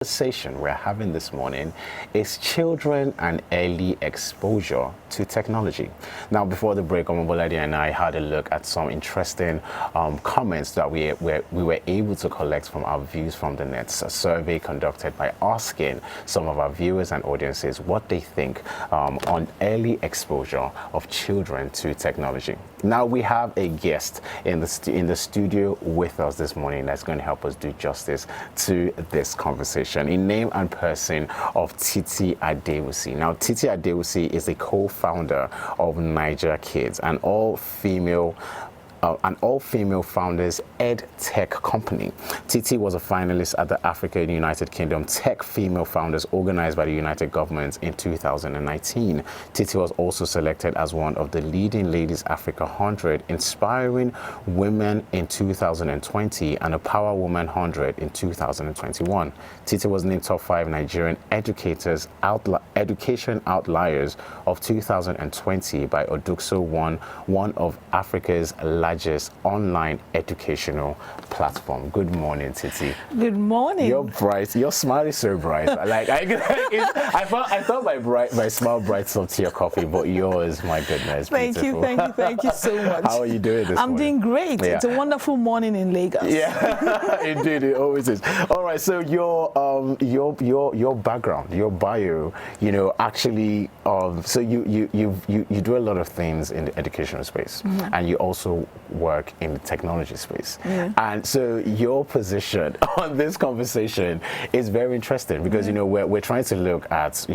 Conversation we're having this morning is children and early exposure to technology. Now, before the break, Omobolade and I had a look at some interesting comments that we were able to collect from our views from the net. A survey conducted by asking some of our viewers and audiences what they think on early exposure of children to technology. Now, we have a guest in the studio with us this morning that's going to help us do justice to this conversation. In name and person of Titi Adewusi. Now, Titi Adewusi is the co-founder of Niger Kids, an all-female founders ed tech company. Titi was a finalist at the Africa United Kingdom Tech Female Founders organized by the United Government in 2019. Titi was also selected as one of the leading Ladies Africa 100 inspiring women in 2020 and a Power Woman 100 in 2021. Titi was named top 5 Nigerian education outliers of 2020 by Oduxo one of Africa's largest online educational platform. Good morning, Titi. Good morning. You're bright. Your smile is so bright. I thought my smile brights up to your coffee, but yours, my goodness, thank you so much. How are you doing this morning? I'm doing great. Yeah. It's a wonderful morning in Lagos. Yeah, indeed, it always is. All right, so your background, your bio, actually, so you do a lot of things in the educational space, and you also work in the technology space. Yeah. And so your position on this conversation is very interesting because we're trying to look at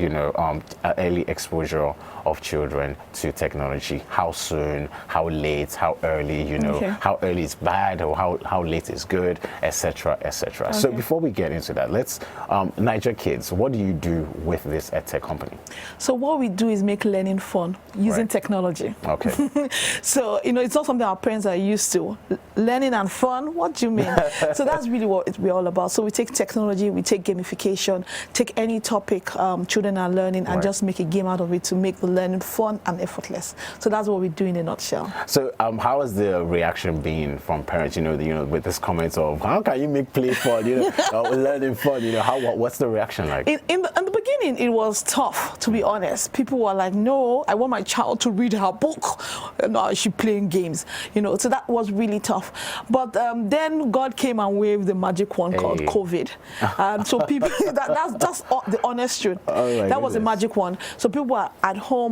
early exposure of children to technology. How soon, how late, how early, how early is bad or how late is good, etc., etc. Okay. So before we get into that, let's Niger Kids, what do you do with this edtech company? So what we do is make learning fun using technology. Okay. So it's not something our parents are used to. Learning and fun, what do you mean? So that's really what we're all about. So we take technology, we take gamification, take any topic children are learning and just make a game out of it to make the learning fun and effortless. So that's what we do in a nutshell. So how has the reaction been from parents, with this comment of how can you make play fun, learning fun, what's the reaction like? In the beginning, it was tough, to be honest. People were like, no, I want my child to read her book. No, she's playing games, so that was really tough. But then God came and waved the magic wand called COVID. So people, that's just the honest truth. That was a magic wand. So people were at home,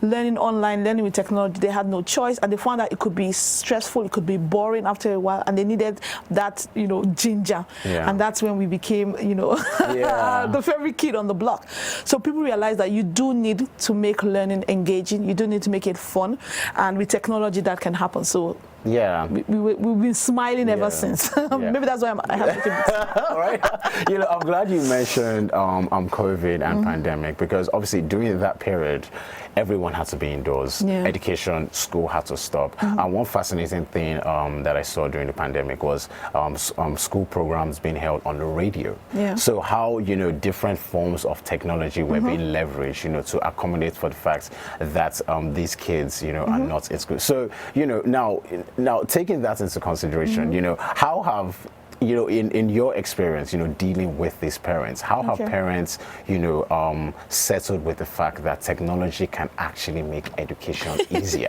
learning online, learning with technology. They had no choice, and they found that it could be stressful, it could be boring after a while, and they needed that, ginger. Yeah. And that's when we became, the favorite kid on the block. So people realized that you do need to make learning engaging. You do need to make it fun, and with technology that can happen. So yeah, we've been smiling ever since. Maybe that's why I have to. All right. I'm glad you mentioned COVID and pandemic, because obviously during that period, everyone had to be indoors. Yeah. Education, school had to stop. And one fascinating thing that I saw during the pandemic was school programs being held on the radio. Yeah. So how different forms of technology were being leveraged, to accommodate for the fact that these kids, are not in school. So now taking that into consideration, how have in your experience, dealing with these parents, how have parents, settled with the fact that technology can actually make education easier?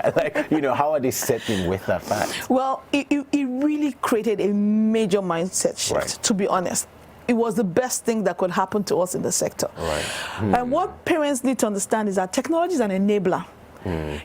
How are they settling with that fact? Well, it really created a major mindset shift, to be honest. It was the best thing that could happen to us in the sector. Right. And what parents need to understand is that technology is an enabler.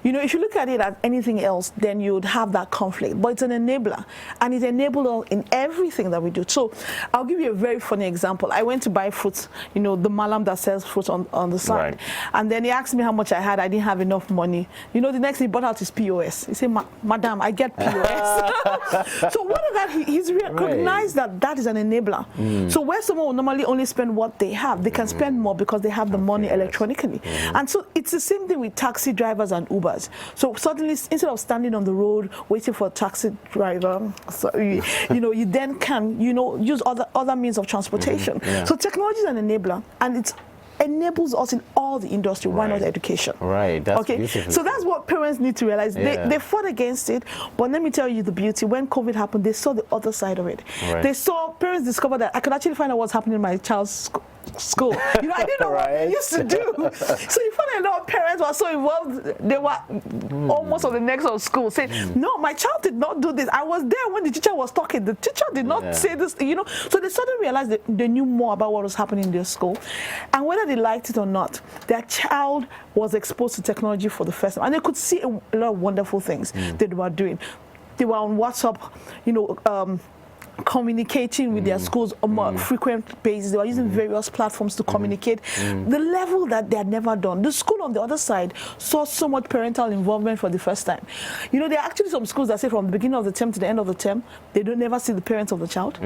If you look at it as anything else, then you would have that conflict. But it's an enabler, and it enables us in everything that we do. So I'll give you a very funny example. I went to buy fruits, the malam that sells fruits on the side. Right. And then he asked me how much I had. I didn't have enough money. The next thing he bought out his POS. He said, Madam, I get POS. So what is that? He's recognized that is an enabler. So where someone will normally only spend what they have, they can spend more because they have the money electronically. And so it's the same thing with taxi drivers and Ubers. So suddenly, instead of standing on the road waiting for a taxi driver, you then can use other means of transportation. So technology is an enabler, and it's enables us in all the industry. Why not education? Right. That's okay. Beautiful. So that's what parents need to realize. They fought against it, but let me tell you the beauty. When COVID happened, they saw the other side of it. Right. They saw, parents discovered that I could actually find out what's happening in my child's school. You know, I didn't know what they used to do. So you find a lot of parents were so involved, they were almost on the next of school saying, no, my child did not do this. I was there when the teacher was talking. The teacher did not say this, you know. So they suddenly realized that they knew more about what was happening in their school. And whether they liked it or not, their child was exposed to technology for the first time. And they could see a lot of wonderful things they were doing. They were on WhatsApp, you know, communicating with their schools on a more frequent basis. They were using various platforms to communicate. The level that they had never done. The school on the other side saw so much parental involvement for the first time. You know, there are actually some schools that say from the beginning of the term to the end of the term, they don't never see the parents of the child.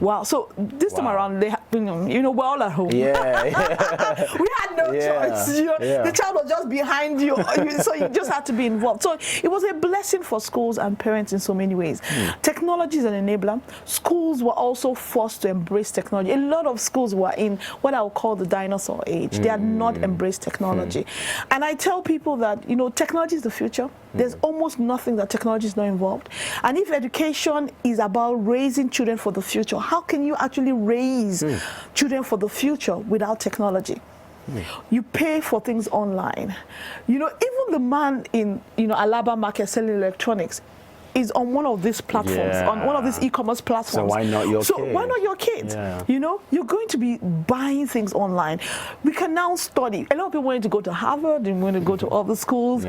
Wow. So this time around, they you know, we're all at home. Yeah. We had no choice. You know, the child was just behind you, so you just had to be involved. So it was a blessing for schools and parents in so many ways. Technology is an enabler. Schools were also forced to embrace technology. A lot of schools were in what I would call the dinosaur age. They had not embraced technology. And I tell people that, you know, technology is the future. There's almost nothing that technology is not involved. And if education is about raising children for the future, how can you actually raise children for the future without technology? You pay for things online. You know, even the man in, you know, Alaba market selling electronics is on one of these platforms, on one of these e-commerce platforms. So why not your so kid? Why not your kids? You know, you're going to be buying things online. We can now study. A lot of people wanted to go to Harvard and wanted to go to other schools.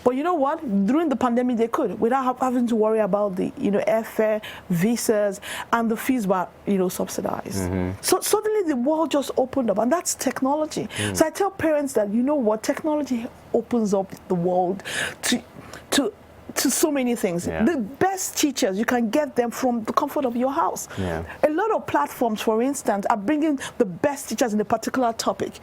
But you know what? During the pandemic, they could, without having to worry about the, you know, airfare, visas, and the fees were, you know, subsidized. So suddenly the world just opened up, and that's technology. So I tell parents that, you know what, technology opens up the world to so many things. The best teachers, you can get them from the comfort of your house. A lot of platforms, for instance, are bringing the best teachers in a particular topic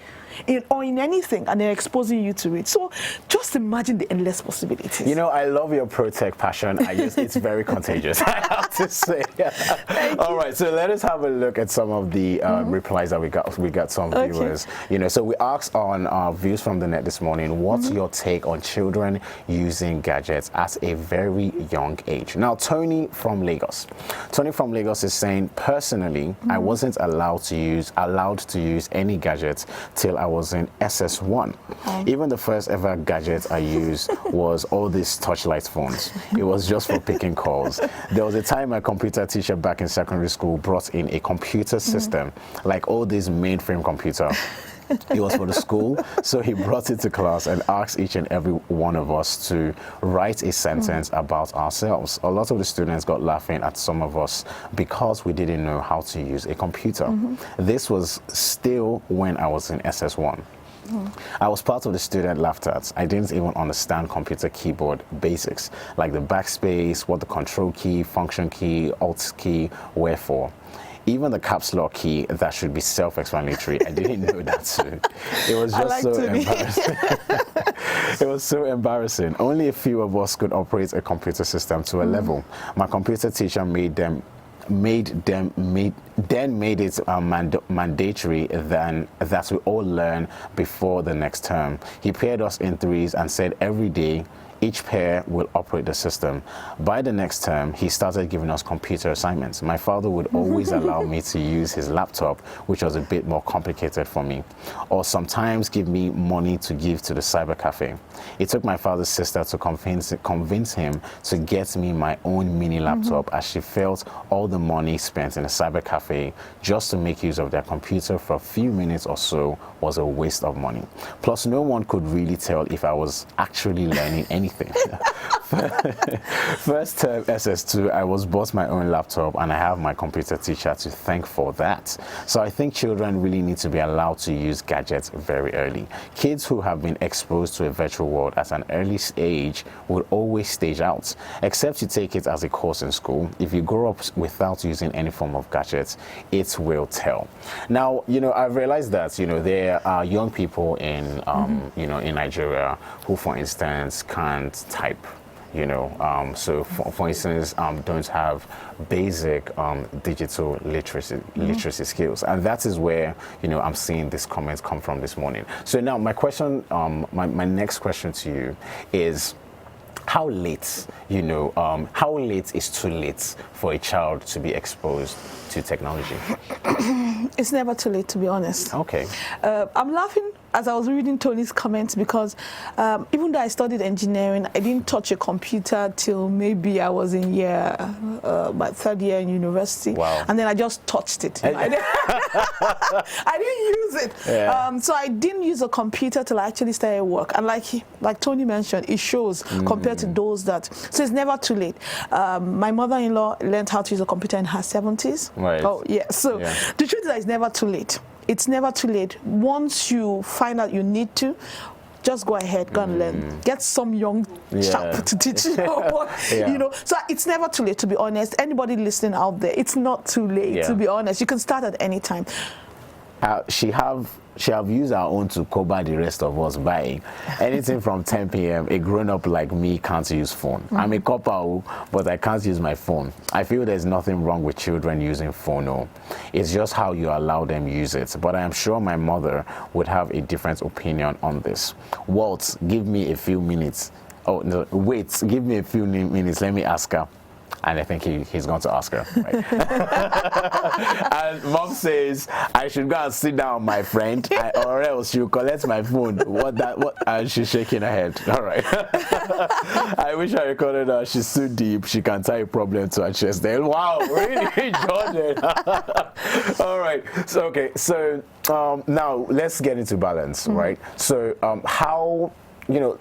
or in anything, and they're exposing you to it. So just imagine the endless possibilities. You know, I love your pro-tech passion. It's very contagious, I have to say. All right, so let us have a look at some of the replies that we got some viewers. You know, so we asked on Views from the Net this morning, what's your take on children using gadgets at a very young age? Now, Tony from Lagos is saying, personally, I wasn't allowed to use any gadgets till I was in SS1. Even the first ever gadget I used was all these touchlight phones. It was just for picking calls. There was a time my computer teacher back in secondary school brought in a computer system, like all these mainframe computer. It was for the school, so he brought it to class and asked each and every one of us to write a sentence about ourselves. A lot of the students got laughing at some of us because we didn't know how to use a computer. This was still when I was in SS1. I was part of the student laughed at. I didn't even understand computer keyboard basics, like the backspace, what the control key, function key, alt key were for. Even the caps lock key, that should be self-explanatory. I didn't know that too. It was just so embarrassing. It was so embarrassing. Only a few of us could operate a computer system to a level. My computer teacher made it mandatory then that we all learn before the next term. He paired us in threes and said every day each pair will operate the system. By the next term, he started giving us computer assignments. My father would always allow me to use his laptop, which was a bit more complicated for me, or sometimes give me money to give to the cyber cafe. It took my father's sister to convince him to get me my own mini laptop, as she felt all the money spent in a cyber cafe just to make use of their computer for a few minutes or so was a waste of money. Plus, no one could really tell if I was actually learning anything. First term SS2, I was bought my own laptop, and I have my computer teacher to thank for that. So I think children really need to be allowed to use gadgets very early. Kids who have been exposed to a virtual world at an early age will always stage out, except you take it as a course in school. If you grow up without using any form of gadgets, it will tell. Now, you know, I've realized that, you know, there are young people in, you know, in Nigeria who, for instance, can't type. you know. So for instance, don't have basic digital literacy skills, and that is where, you know, I'm seeing these comments come from this morning. So now my question, my next question to you is, how late, you know, how late is too late for a child to be exposed to technology? It's never too late, to be honest. Okay. I'm laughing as I was reading Tony's comments because even though I studied engineering, I didn't touch a computer till maybe I was in my third year in university. Wow. And then I just touched it. I didn't use it. Yeah. So I didn't use a computer till I actually started work. And like Tony mentioned, it shows compared to those that, so it's never too late. My mother-in-law learned how to use a computer in her 70s. Right. Oh, yeah. So the truth is that it's never too late. It's never too late. Once you find out you need to, just go ahead, go and learn. Get some young chap to teach you. You know, so it's never too late, to be honest. Anybody listening out there, it's not too late, to be honest. You can start at any time. She have used her own to cover the rest of us by anything from 10 p.m. A grown-up like me can't use phone. I'm a copper, but I can't use my phone. I feel there's nothing wrong with children using phone. No. It's just how you allow them use it. But I am sure my mother would have a different opinion on this. Walt, give me a few minutes. Oh, no, wait, give me a few minutes. Let me ask her. And I think he's going to ask her. Right? And mom says, I should go and sit down, my friend, or else she'll collect my phone. What? And she's shaking her head. All right. I wish I recorded her. She's too deep. She can tie a problem to her chest. Then, wow, really, Jordan. All right. So, okay. So now let's get into balance, right? So how, you know,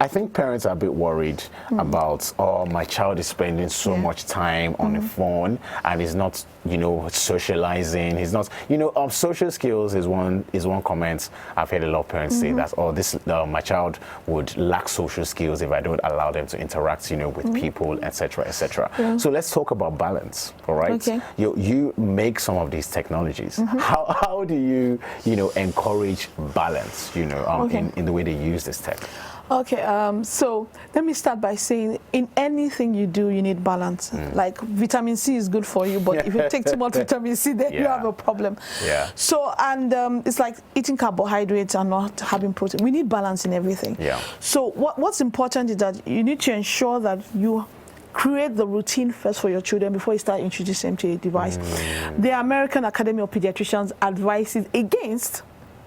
I think parents are a bit worried about, oh, my child is spending so much time on the phone and is not, you know, socializing. He's not, you know, social skills is one comment I've heard a lot of parents say that, oh, my child would lack social skills if I don't allow them to interact, you know, with people, etc., etc. So let's talk about balance, all right? Okay. You make some of these technologies. How do you, you know, encourage balance, you know, in the way they use this tech? Okay, so let me start by saying in anything you do, you need balance. Like vitamin C is good for you, but if you take too much vitamin C, then you have a problem. So, and it's like eating carbohydrates and not having protein. We need balance in everything. So what's important is that you need to ensure that you create the routine first for your children before you start introducing them to a device. The American Academy of Pediatricians advises against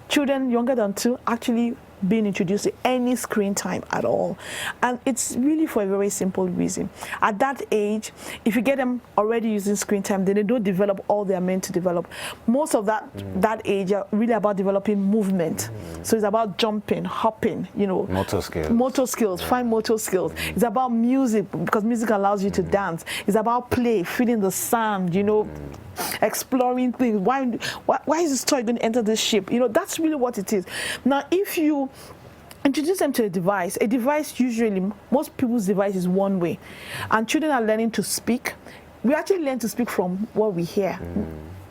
children younger than 2 actually being introduced to any screen time at all. And it's really for a very simple reason. At that age, if you get them already using screen time, then they don't develop all they're meant to develop. Most of that age are really about developing movement. So it's about jumping, hopping, you know. Motor skills, fine motor skills. It's about music, because music allows you to dance. It's about play, feeling the sound, you know, exploring things. Why is this toy going to enter this ship? You know, that's really what it is. Now, if you introduce them to a device usually, most people's device is one way. And children are learning to speak. We actually learn to speak from what we hear.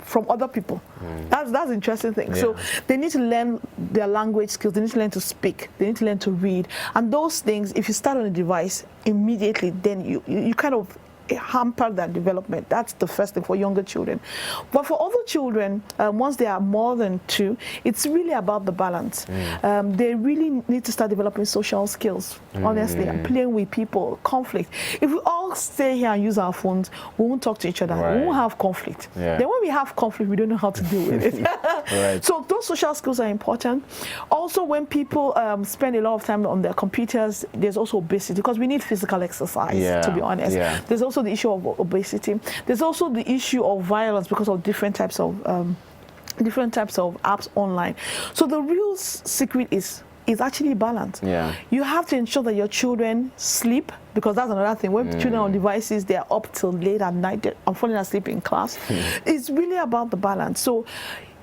From other people. That's an interesting thing. So they need to learn their language skills, they need to learn to speak, they need to learn to read. And those things, if you start on a device immediately, then you kind of hamper that development. That's the first thing for younger children. But for other children, once they are more than 2, it's really about the balance. They really need to start developing social skills, honestly, and playing with people, conflict. If we all stay here and use our phones, we won't talk to each other. We won't have conflict. Then when we have conflict, we don't know how to deal with it. So those social skills are important. Also, when people spend a lot of time on their computers, there's also obesity, because we need physical exercise, to be honest. There's also the issue of obesity. There's also the issue of violence because of different types of apps online. So the real secret is actually balance. You have to ensure that your children sleep, because that's another thing. When children on devices, they are up till late at night and falling asleep in class. It's really about the balance. So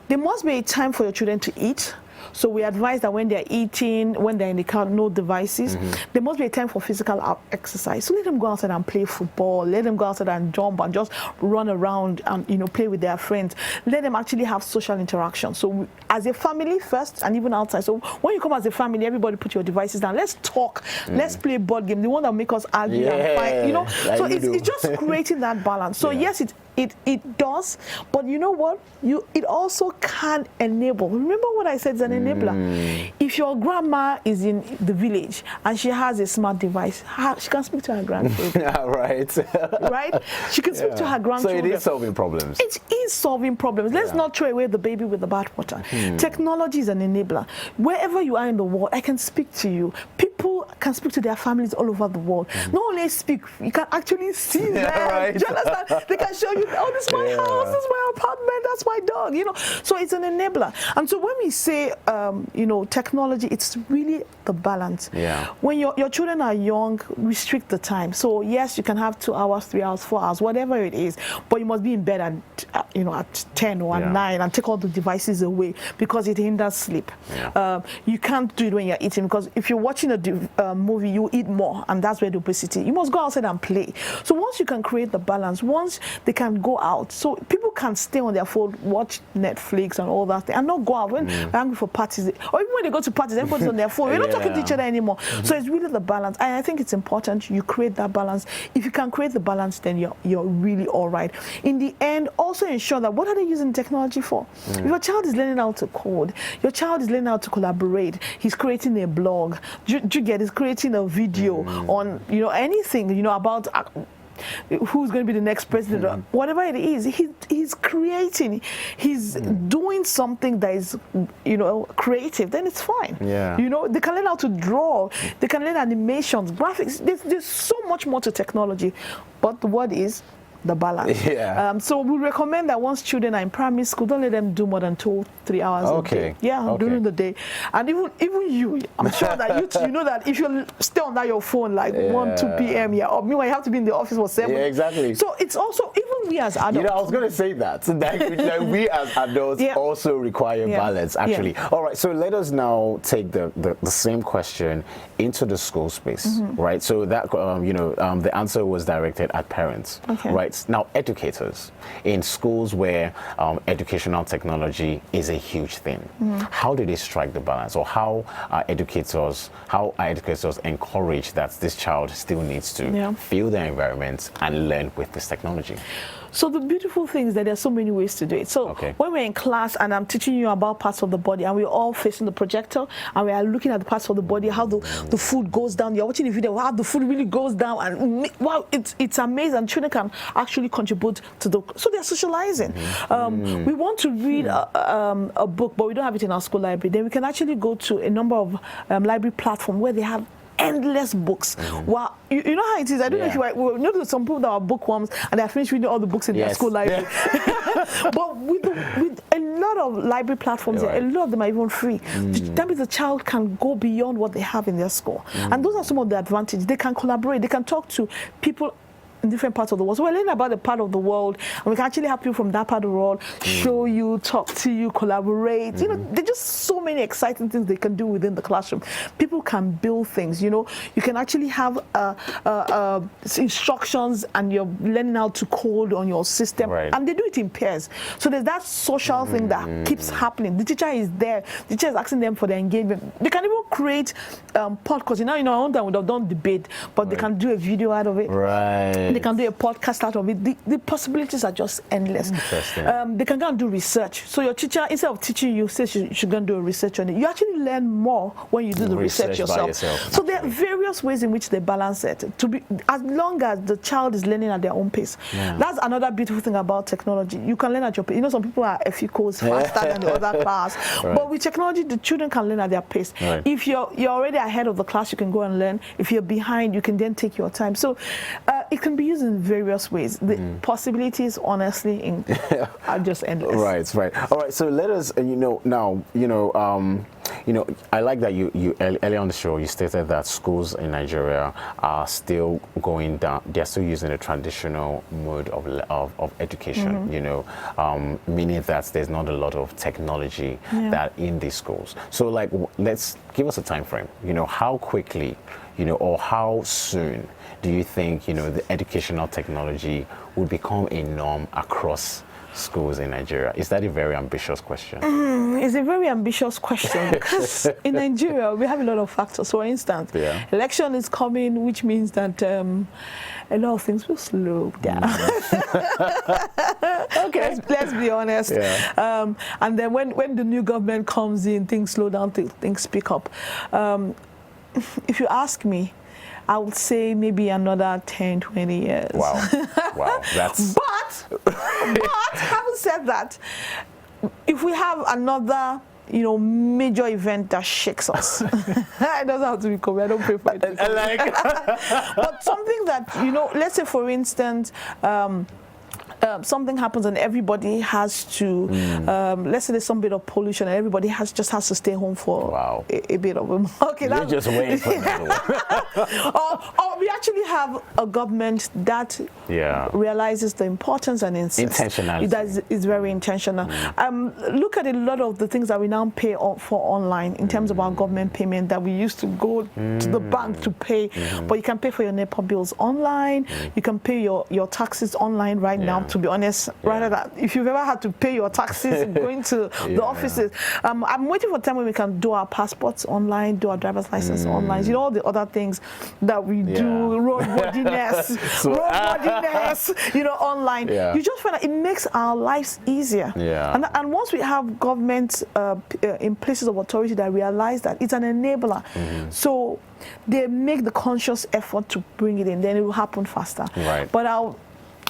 there must be a time for your children to eat. So we advise that when they're eating, when they're in the car, no devices. There must be a time for physical exercise. So let them go outside and play football. Let them go outside and jump and just run around and, you know, play with their friends. Let them actually have social interaction. So as a family first, and even outside. So when you come as a family, everybody put your devices down. Let's talk. Let's play board game. The one that make us argue and fight. You know. So it's just creating that balance. So yes, it does, but you know what? It also can enable. Remember what I said, it's an enabler. If your grandma is in the village and she has a smart device, she can speak to her grandchildren. Right? She can speak to her grandchildren. So it is solving problems. It is solving problems. Let's not throw away the baby with the bathwater. Technology is an enabler. Wherever you are in the world, I can speak to you. People can speak to their families all over the world. Not only speak, you can actually see them. Do you understand? They can show you, oh, this is my house, this is my apartment, that's my dog, you know. So it's an enabler. And so when we say, you know, technology, it's really the balance. When your children are young, restrict the time. So yes, you can have 2 hours, 3 hours, 4 hours, whatever it is, but you must be in bed at, you know, at 10 or at 9 and take all the devices away because it hinders sleep. You can't do it when you're eating because if you're watching a movie, you eat more, and that's where the obesity. You must go outside and play. So once you can create the balance, once they can go out, so people can stay on their phone, watch Netflix and all that thing, and not go out when they're hungry for parties, or even when they go to parties, everybody's on their phone. We're not talking to each other anymore. So it's really the balance, and I think it's important you create that balance. If you can create the balance, then you're really all right. In the end, also ensure that what are they using technology for? If your child is learning how to code, your child is learning how to collaborate, he's creating a blog, he's creating a video on, you know, anything, you know, about who's going to be the next president, or whatever it is, he's creating, he's doing something that is, you know, creative, then it's fine. You know, they can learn how to draw, they can learn animations, graphics. There's so much more to technology, but the word is the balance. So we recommend that once children are in primary school, don't let them do more than 2-3 hours a day. During the day. And even you, I'm sure that you know that if you stay on your phone like 1-2 p.m. or meanwhile you have to be in the office for 7. So it's also, even we as adults. You know, I was going to say that. That we as adults also require balance, actually. All right, so let us now take the same question into the school space, right? So that, you know, the answer was directed at parents, right? Now, educators in schools where educational technology is a huge thing, how do they strike the balance, or how are educators encourage that this child still needs to feel their environment and learn with this technology? So the beautiful thing is that there are so many ways to do it. So when we're in class and I'm teaching you about parts of the body and we're all facing the projector and we are looking at the parts of the body, how the food goes down. You're watching a video, wow, the food really goes down, and wow, it's amazing. Children can actually contribute to so they're socializing. We want to read a book, but we don't have it in our school library. Then we can actually go to a number of library platforms where they have endless books. Wow, you know how it is. I don't know if you know some people that are bookworms and they're finished reading all the books in their school library. But with a lot of library platforms, a lot of them are even free. That means the child can go beyond what they have in their school. And those are some of the advantages. They can collaborate. They can talk to people in different parts of the world. So we're learning about the part of the world, and we can actually help you from that part of the world, show you, talk to you, collaborate. You know, there's just so many exciting things they can do within the classroom. People can build things, you know. You can actually have instructions, and you're learning how to code on your system, and they do it in pairs. So there's that social thing that keeps happening. The teacher is there. The teacher is asking them for their engagement. They can even create podcasts. You know, one time we would have done debate, but they can do a video out of it. They can do a podcast out of it. The possibilities are just endless. They can go and do research. So your teacher, instead of teaching you, says you should go and do a research on it. You actually learn more when you do the research yourself. So there are various ways in which they balance it. As long as the child is learning at their own pace. That's another beautiful thing about technology. You can learn at your pace. You know, some people are FECOs faster than the other class. But with technology, the children can learn at their pace. If you're already ahead of the class, you can go and learn. If you're behind, you can then take your time. So it can be used in various ways. The possibilities, honestly, are just endless. Right. All right. So let us, you know, I like that you earlier on the show, you stated that schools in Nigeria are still going down. They're still using the traditional mode of education, you know, meaning that there's not a lot of technology that in these schools. So like, let's give us a time frame, you know, how quickly, you know, or how soon do you think, you know, the educational technology will become a norm across schools in Nigeria? Is that a very ambitious question? It's a very ambitious question because in Nigeria we have a lot of factors. For instance, election is coming, which means that a lot of things will slow down. Okay, let's be honest. And then when the new government comes in, things slow down, things pick up. If you ask me, I would say maybe another 10, 20 years. Wow. Wow. That's... But having said that, if we have another, you know, major event that shakes us, it doesn't have to be COVID. I don't pray for it. But something that, you know, let's say for instance, something happens and everybody has to, let's say there's some bit of pollution and everybody just has to stay home for a bit of a... Okay, you're just waiting for that. Or we actually have a government that realizes the importance and insists. Intentionality. That is very intentional. Look at a lot of the things that we now pay for online in terms of our government payment that we used to go to the bank to pay, but you can pay for your NEPA bills online, you can pay your taxes online right now. To be honest, rather than if you've ever had to pay your taxes going to the offices, I'm waiting for time when we can do our passports online, do our driver's license online, you know, all the other things that we do, roadworthiness, you know, online. You just find that it makes our lives easier. And once we have government in places of authority that realize that it's an enabler, so they make the conscious effort to bring it in, then it will happen faster. But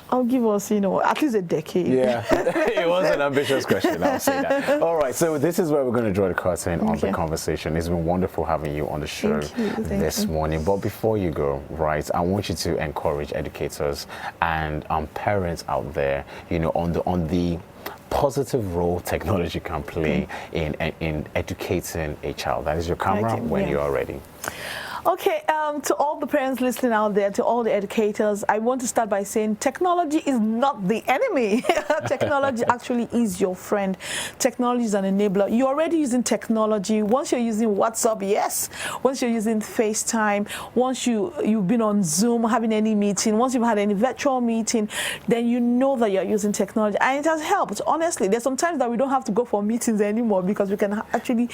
I'll give us, you know, at least a decade. It was an ambitious question, I'll say that. All right, so this is where we're going to draw the curtain on the conversation. It's been wonderful having you on the show this morning. But before you go, right, I want you to encourage educators and parents out there, you know, on the positive role technology can play in educating a child. That is your camera when you are ready. Okay, to all the parents listening out there, to all the educators, I want to start by saying technology is not the enemy. Technology actually is your friend. Technology is an enabler. You're already using technology. Once you're using WhatsApp, yes. Once you're using FaceTime, once you've been on Zoom, having any meeting, once you've had any virtual meeting, then you know that you're using technology. And it has helped, honestly. There's sometimes that we don't have to go for meetings anymore because we can actually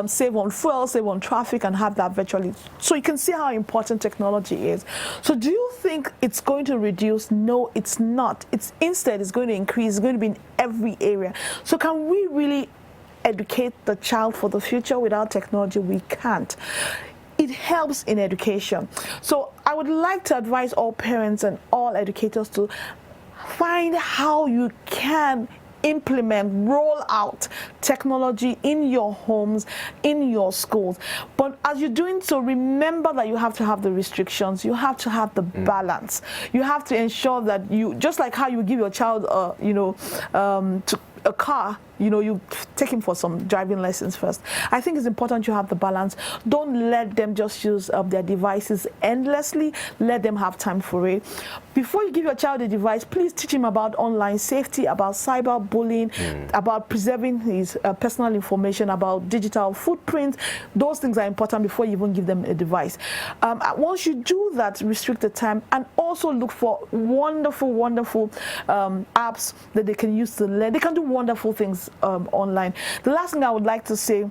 save on fuel, save on traffic, and have that virtually. So you can see how important technology is. So do you think it's going to reduce? No, it's not. Instead, it's going to increase. It's going to be in every area. So can we really educate the child for the future without technology? We can't. It helps in education. So I would like to advise all parents and all educators to find how you can implement, roll out technology in your homes, in your schools. But as you're doing so, remember that you have to have the restrictions. You have to have the balance. You have to ensure that you, just like how you give your child, to a car, you know, you take him for some driving lessons first. I think it's important you have the balance. Don't let them just use their devices endlessly. Let them have time for it. Before you give your child a device, please teach him about online safety, about cyberbullying, about preserving his personal information, about digital footprints. Those things are important before you even give them a device. Once you do that, restrict the time and also look for wonderful, wonderful apps that they can use to learn. They can do wonderful things online. The last thing I would like to say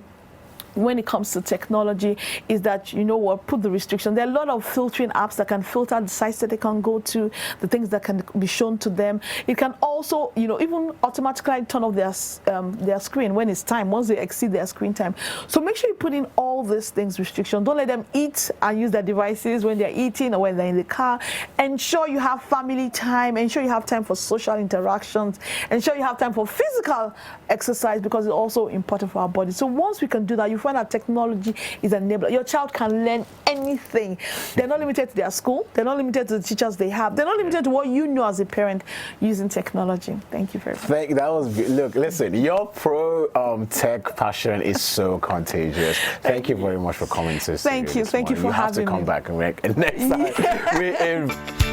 when it comes to technology is that, you know what, put the restriction. There are a lot of filtering apps that can filter the sites that they can go to, the things that can be shown to them. It can also, you know, even automatically turn off their screen when it's time, once they exceed their screen time. So make sure you put in all these things, restrictions. Don't let them eat and use their devices when they're eating or when they're in the car. Ensure you have family time. Ensure you have time for social interactions. Ensure you have time for physical exercise because it's also important for our body. So once we can do that, you find that technology is an enabler. Your child can learn anything. They're not limited to their school. They're not limited to the teachers they have. They're not limited to what you know as a parent using technology. Thank you very much. That was, look, listen, your pro-tech passion is so contagious. Thank you very much for coming to Thank you. Thank you for having me. You have to come back and next time.